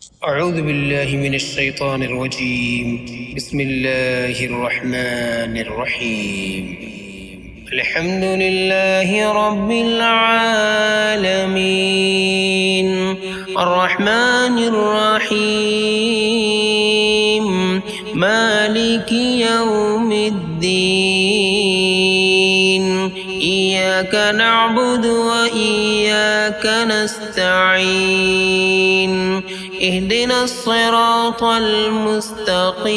أعوذ بالله من الشيطان الرجيم. بسم الله الرحمن الرحيم. الحمد لله رب العالمين الرحمن الرحيم مالك يوم الدين إياك نعبد وإياك نستعين اهدنا الصراط المستقيم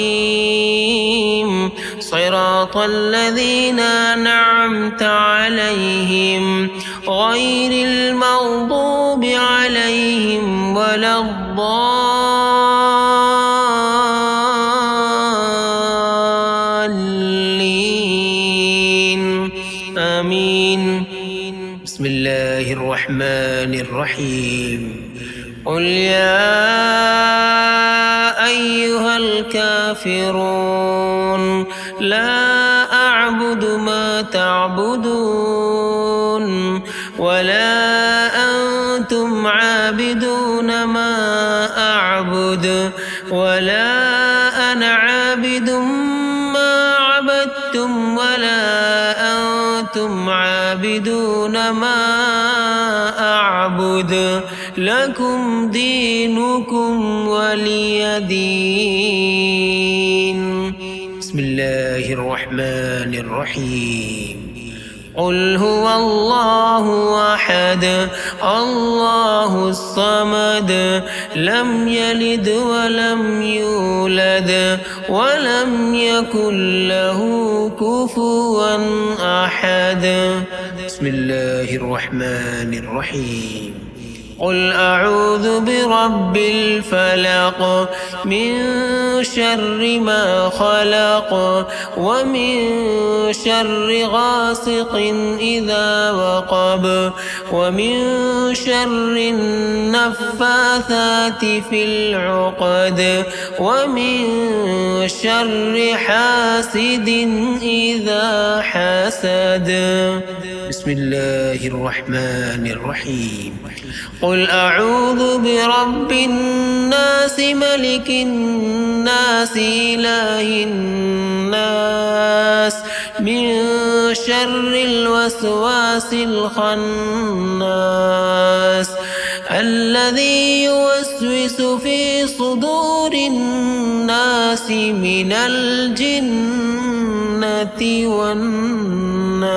صراط الذين أنعمت عليهم غير المغضوب عليهم ولا الضالين آمين. بسم الله الرحمن الرحيم. قل يا أيها الكافرون لا أعبد ما تعبدون ولا أنتم عابدون ما أعبد ولا أنا عابد ما عبدتم ولا أنتم عابدون ما أعبد لكم دينكم ولي دين. بسم الله الرحمن الرحيم. قل هو الله أحد الله الصمد لم يلد ولم يولد ولم يكن له كفوا أحد. بسم الله الرحمن الرحيم. قل أعوذ برب الفلق من شر ما خلق ومن شر غاسق إذا وقب ومن شر النفاثات في العقد ومن شر حاسد إذا حسد. بسم الله الرحمن الرحيم. قل أعوذ برب الناس ملك الناس إله الناس من شر الوسواس الخناس الذي يوسوس في صدور الناس من الجنة والناس.